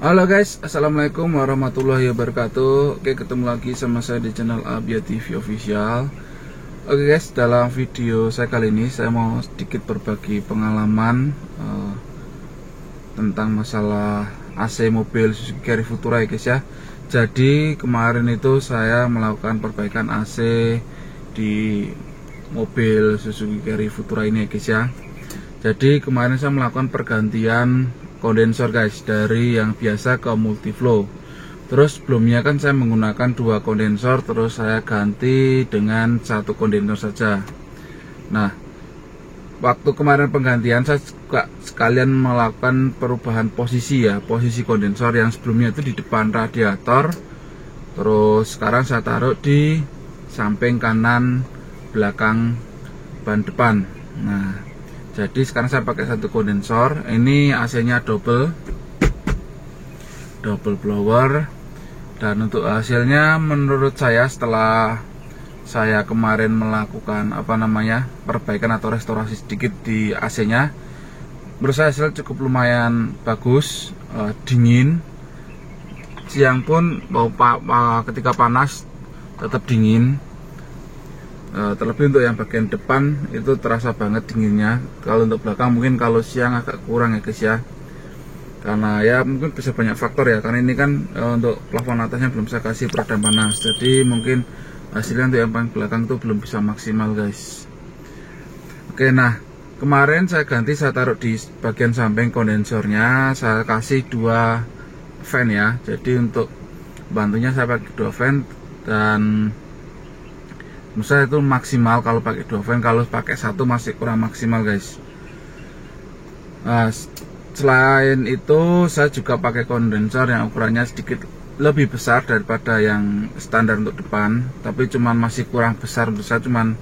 Halo guys, assalamualaikum warahmatullahi wabarakatuh. Oke, ketemu lagi sama saya di channel Abia TV Official. Oke guys, dalam video saya kali ini saya mau sedikit berbagi pengalaman tentang masalah AC mobil Suzuki Carry Futura ya guys ya. Jadi kemarin itu saya melakukan perbaikan AC di mobil Suzuki Carry Futura ini ya guys ya. Jadi kemarin saya melakukan pergantian kondensor guys, dari yang biasa ke multiflow. Terus sebelumnya kan saya menggunakan dua kondensor, terus saya ganti dengan satu kondensor saja. Nah, waktu kemarin penggantian saya juga sekalian melakukan perubahan posisi ya, posisi kondensor yang sebelumnya itu di depan radiator, terus sekarang saya taruh di samping kanan belakang ban depan. Nah, jadi sekarang saya pakai satu kondensor. Ini AC-nya double blower. Dan untuk hasilnya menurut saya setelah saya kemarin melakukan perbaikan atau restorasi sedikit di AC-nya, menurut saya hasilnya cukup lumayan bagus, dingin. Siang pun ketika panas tetap dingin. Terlebih untuk yang bagian depan itu terasa banget dinginnya. Kalau untuk belakang mungkin kalau siang agak kurang ya guys ya, karena ya mungkin bisa banyak faktor ya, karena ini kan untuk plafon atasnya belum saya kasih peredam panas, jadi mungkin hasilnya untuk yang paling belakang itu belum bisa maksimal guys. Oke, nah kemarin saya ganti, saya taruh di bagian samping kondensornya, saya kasih dua fan ya. Jadi untuk bantunya saya pakai dua fan, dan menurut saya itu maksimal kalau pakai dua fan. Kalau pakai satu masih kurang maksimal guys. Nah, selain itu saya juga pakai kondensor yang ukurannya sedikit lebih besar daripada yang standar untuk depan, tapi cuman masih kurang besar menurut saya. Cuman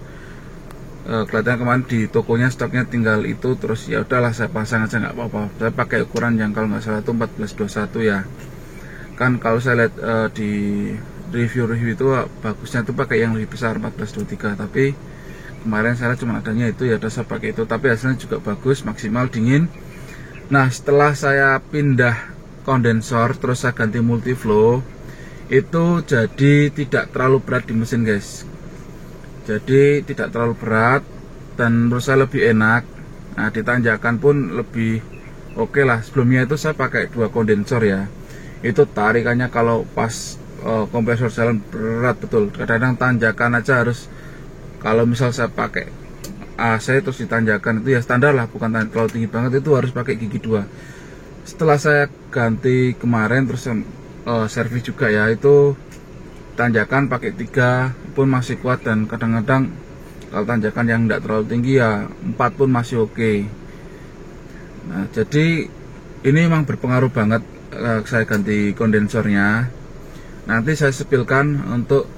kelihatannya kemarin di tokonya stoknya tinggal itu, terus ya udahlah saya pasang aja nggak apa-apa. Saya pakai ukuran yang kalau nggak salah itu 1421 ya. Kan kalau saya lihat di review itu bagusnya tuh pakai yang lebih besar 1423, tapi kemarin saya cuma adanya itu, ya udah saya pakai itu, tapi hasilnya juga bagus, maksimal dingin. Nah, setelah saya pindah kondensor terus saya ganti multiflow, itu jadi tidak terlalu berat di mesin guys. Jadi tidak terlalu berat dan menurut saya lebih enak. Nah, di tanjakan pun lebih oke lah. Sebelumnya itu saya pakai dua kondensor ya, itu tarikannya kalau pas kompresor jalan berat betul. Kadang-kadang tanjakan aja harus, kalau misal saya pakai AC terus ditanjakan itu ya standar lah, bukan terlalu tinggi banget, itu harus pakai gigi dua. Setelah saya ganti kemarin terus servis juga ya, itu tanjakan pakai tiga pun masih kuat, dan kadang-kadang kalau tanjakan yang tidak terlalu tinggi ya 4 pun masih oke. Nah, jadi ini memang berpengaruh banget saya ganti kondensornya. Nanti saya spilkan untuk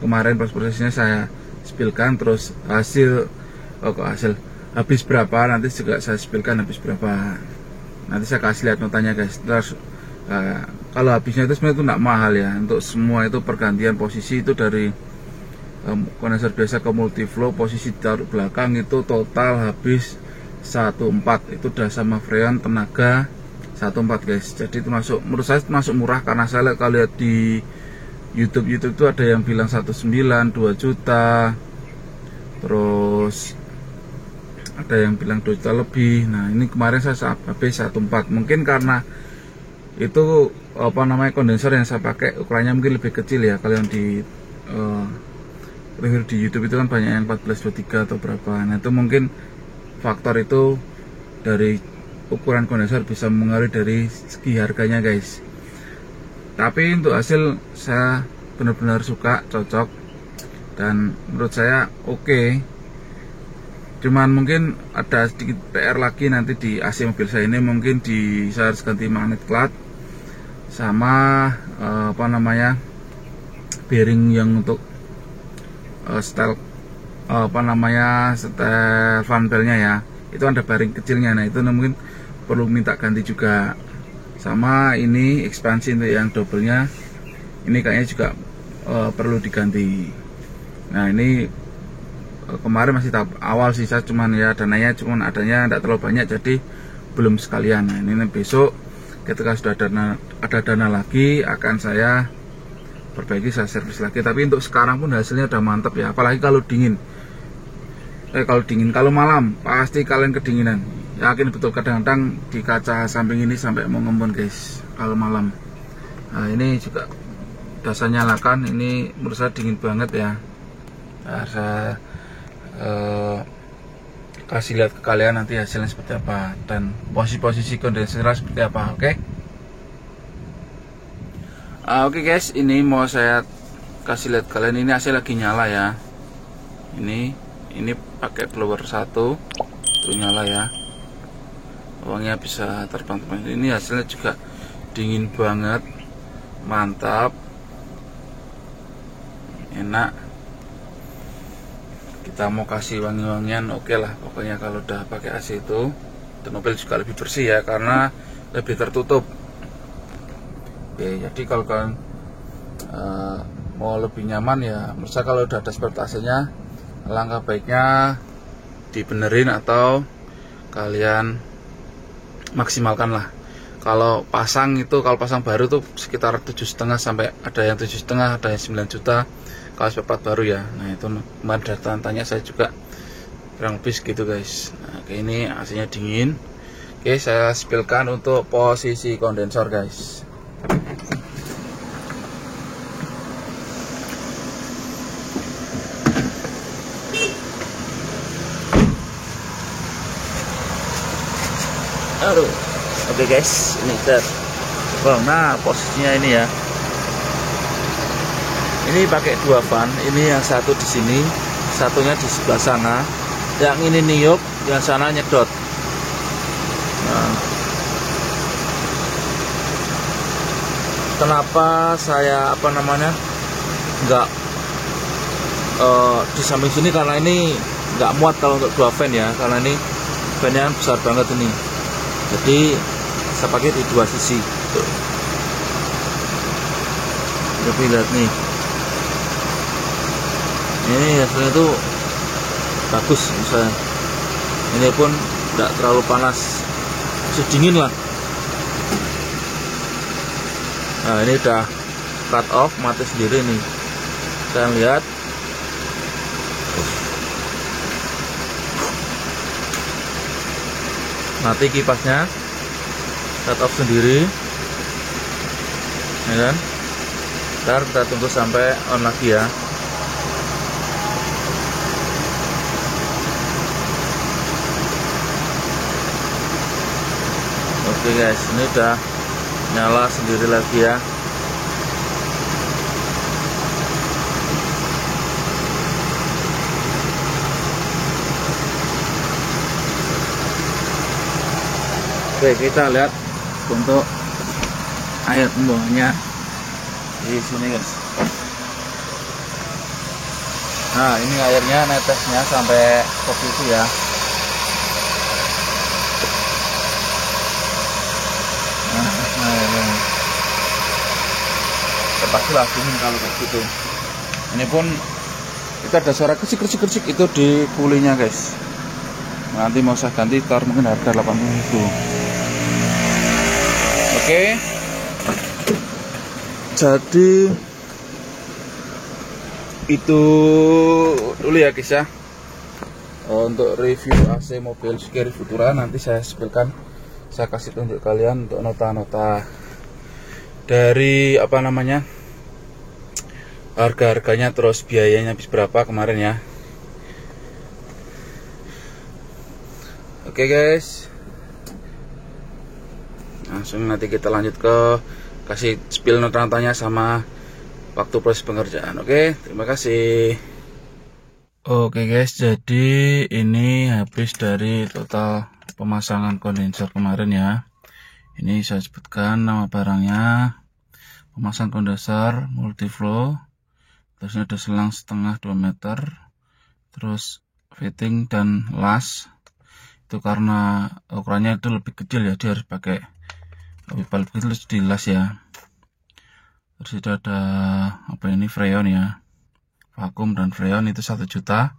kemarin prosesnya saya spilkan, terus hasil habis berapa nanti juga saya spilkan habis berapa. Nanti saya kasih lihat notanya guys. Terus kalau habisnya itu sebenarnya itu tidak mahal ya, untuk semua itu pergantian posisi itu dari kondensor biasa ke multiflow, posisi taruh belakang itu total habis 1,4. Itu udah sama freon tenaga 1,4 guys. Jadi itu menurut saya masuk murah, karena saya lihat, kalau lihat di YouTube itu ada yang bilang 1,9, 2 juta, terus ada yang bilang 2 juta lebih. Nah, ini kemarin saya habis 1,4. Mungkin karena itu kondensor yang saya pakai ukurannya mungkin lebih kecil ya. Kalau yang di review di YouTube itu kan banyak yang 1423 atau berapa. Nah, itu mungkin faktor itu dari ukuran kondensor bisa mengaruhi dari segi harganya guys. Tapi untuk hasil saya benar-benar suka, cocok, dan menurut saya oke. Cuman mungkin ada sedikit PR lagi nanti di AC mobil saya ini, mungkin saya harus ganti magnet clutch sama bearing yang untuk setel setel fan belnya ya. Itu ada bearing kecilnya, nah itu mungkin perlu minta ganti juga. Sama ini ekspansi untuk yang doublenya, ini kayaknya juga perlu diganti. Nah, ini kemarin masih tahap awal sih, saya cuman ya adanya tidak terlalu banyak, jadi belum sekalian. Nah, ini besok ketika sudah ada dana lagi akan saya perbaiki, saya servis lagi. Tapi untuk sekarang pun hasilnya udah mantap ya, apalagi kalau dingin. Kalau malam pasti kalian kedinginan, yakin betul. Kadang-kadang di kaca samping ini sampai mau ngembun guys kalau malam. Nah ini juga udah saya nyalakan, ini menurut saya dingin banget ya. Nah, saya kasih lihat ke kalian nanti hasilnya seperti apa dan posisi kondensernya seperti apa. Oke guys, ini mau saya kasih lihat kalian, ini hasil lagi nyala ya. Ini pakai blower 1 tuh nyala ya, uangnya bisa terbang. Ini hasilnya juga dingin banget, mantap, enak. Kita mau kasih wangi-wangian, oke lah pokoknya kalau udah pakai AC itu. Dan mobil juga lebih bersih ya karena lebih tertutup. Oke, jadi kalau kalian mau lebih nyaman ya, menurut saya kalau udah ada spare AC-nya, langkah baiknya dibenerin atau kalian maksimalkan lah. Kalau pasang baru tuh sekitar 7,5 sampai ada yang 7,5, ada yang 9 juta kalau spare part baru ya. Nah itu kemarin datanya saya juga kurang lebih segitu guys. Nah kayak ini AC-nya dingin. Oke, saya spillkan untuk posisi kondensor guys. Aduh, oke guys, ini kita, nah posisinya ini ya. Ini pakai 2 fan, ini yang satu di sini, satunya di sebelah sana. Yang ini niup, yang sana nyedot. Nah, kenapa saya nggak di samping sini, karena ini nggak muat kalau untuk 2 fan ya, karena ini fan-nya besar banget ini. Jadi saya pakai di 2 sisi. Tuh. Tapi lihat nih, ini hasilnya tuh bagus. Misalnya ini pun tidak terlalu panas, masih dingin lah. Nah ini udah cut off, mati sendiri nih. Kita lihat. Mati kipasnya, cut off sendiri ya kan. Ntar kita tunggu sampai on lagi ya. Oke guys, ini udah nyala sendiri lagi ya. Oke, kita lihat untuk air pembuangannya di sini guys. Nah ini airnya netesnya sampai seperti itu ya. Pastilah dingin kalau kayak gitu. Ini pun kita ada suara kersik itu di pulinya guys. Nanti mau saya ganti, tar mungkin harga 80.000. Oke, jadi itu dulu ya guys ya, untuk review AC mobil Suzuki Futura. Nanti saya spillkan, saya kasih tunjuk kalian untuk nota-nota dari harga-harganya, terus biayanya habis berapa kemarin ya. Oke guys, langsung nanti kita lanjut ke kasih spill nota-notanya sama waktu proses pengerjaan. Oke, terima kasih. Oke guys, jadi ini habis dari total pemasangan kondensor kemarin ya. Ini saya sebutkan nama barangnya, pemasang kondensor multiflow, terus ada selang setengah 2 meter, terus fitting dan las. Itu karena ukurannya itu lebih kecil ya, dia harus pakai lebih kecil, terus dilas ya. Terus itu ada freon ya, vakum dan freon itu 1 juta.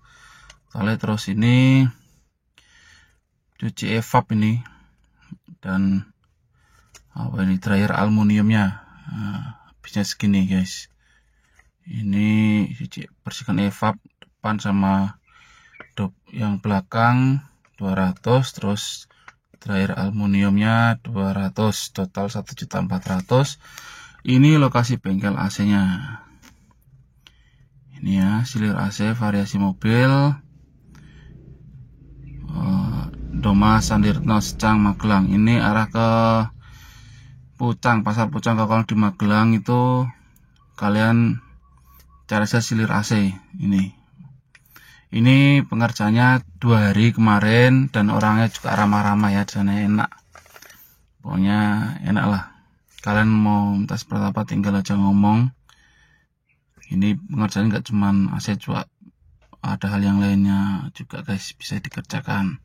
Kali terus ini cuci evap ini, dan apa ini, dryer aluminiumnya. Habisnya segini guys. Ini bersihkan evap depan sama yang belakang 200, terus dryer aluminiumnya 200, total 1.400.000. Ini lokasi bengkel AC nya. Ini ya, silir AC variasi mobil, Doma Sandirno Secang Magelang. Ini arah ke Pucang, pasar Pucang. Kalau di Magelang itu kalian cari saja silir AC ini pengerjaannya 2 hari kemarin, dan orangnya juga ramah-ramah ya, di sana enak, pokoknya enak lah. Kalian mau minta seperti apa tinggal aja ngomong. Ini pengerjaan nggak cuman AC, juga ada hal yang lainnya juga guys, bisa dikerjakan.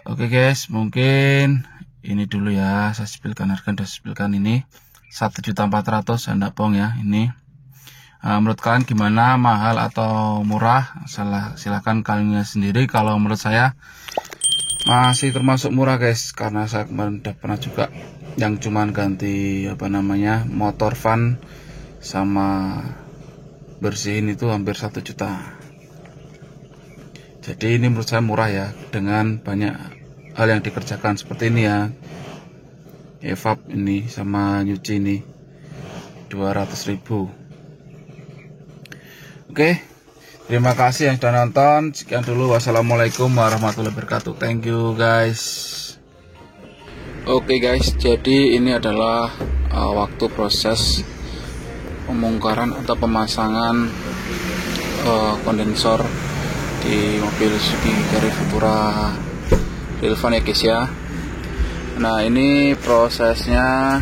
Oke guys, mungkin ini dulu ya, saya spilkan harga, dan spilkan ini 1.400.000, saya enggak bohong ya. Ini menurut kalian gimana, mahal atau murah? Silahkan kalian lihat sendiri. Kalau menurut saya masih termasuk murah guys, karena saya kemarin udah pernah juga yang cuman ganti motor van sama bersihin itu hampir 1 juta. Jadi ini menurut saya murah ya, dengan banyak hal yang dikerjakan seperti ini ya, evap ini sama nyuci ini 200.000. Oke, terima kasih yang sudah nonton. Sekian dulu, wassalamualaikum warahmatullahi wabarakatuh. Thank you guys. Oke guys, jadi ini adalah waktu proses pembongkaran atau pemasangan kondensor di mobil Suzuki Carry Futura Railvan ya guys ya. Nah, ini prosesnya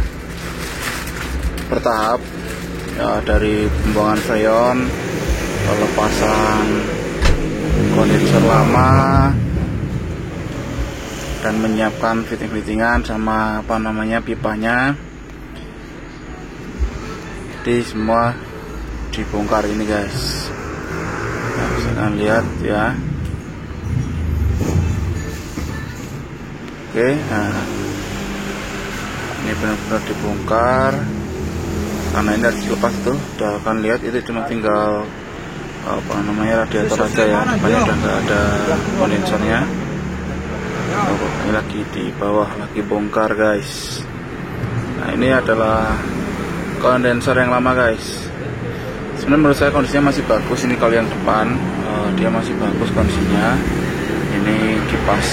bertahap ya, dari pembuangan freon, pelepasan kondensor lama, dan menyiapkan fitting-fittingan sama pipanya. Jadi semua dibongkar ini guys. Nah, bisa kalian lihat ya. Oke, nah ini benar-benar dibongkar, karena ini harus dilepas tuh. Udah akan lihat itu cuma tinggal radiator aja ya, depannya udah nggak ada kondensornya. Ini lagi di bawah, lagi bongkar guys. Nah, ini adalah kondensor yang lama guys. Sebenarnya menurut saya kondisinya masih bagus. Ini kalau yang depan dia masih bagus kondisinya. Ini kipas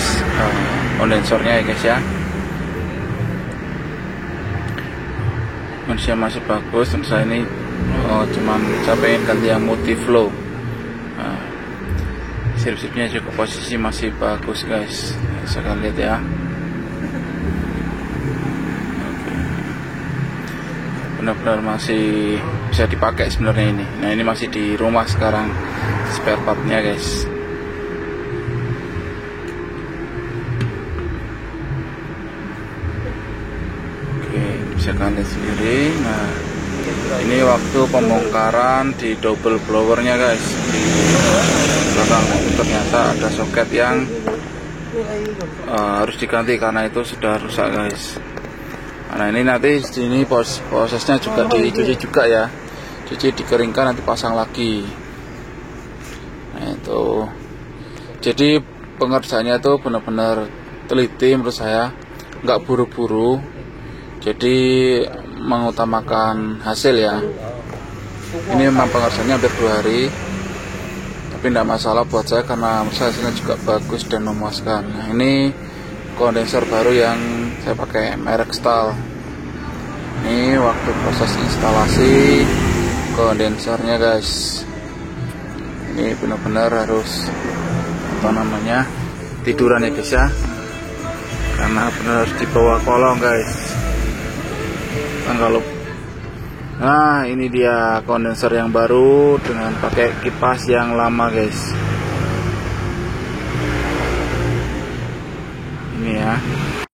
kondensornya ya guys ya, kondisinya masih bagus. Tentu saya ini cuman saya pengen ganti yang multiflow. Sirip-siripnya juga posisi masih bagus guys, bisa kalian lihat ya. Benar-benar masih bisa dipakai sebenarnya ini. Nah, ini masih di rumah sekarang spare partnya guys. Oke, bisa kalian lihat sendiri. Nah, ini waktu pembongkaran di double blowernya guys, di belakang. Ternyata ada soket yang harus diganti karena itu sudah rusak guys. Nah, ini nanti sini prosesnya juga dicuci juga ya, cuci dikeringkan, nanti pasang lagi. Nah, itu jadi pengerjaannya itu benar-benar teliti menurut saya, nggak buru-buru, jadi mengutamakan hasil ya. Ini memang pengerjaannya hampir 2 hari, tapi tidak masalah buat saya karena menurut saya hasilnya juga bagus dan memuaskan. Nah, ini kondensor baru yang saya pakai merek Stahl. Ini waktu proses instalasi kondensornya guys. Ini benar-benar harus tiduran ya guys ya, karena benar harus di bawah kolong guys. Nah, ini dia kondensor yang baru dengan pakai kipas yang lama guys. Ini ya.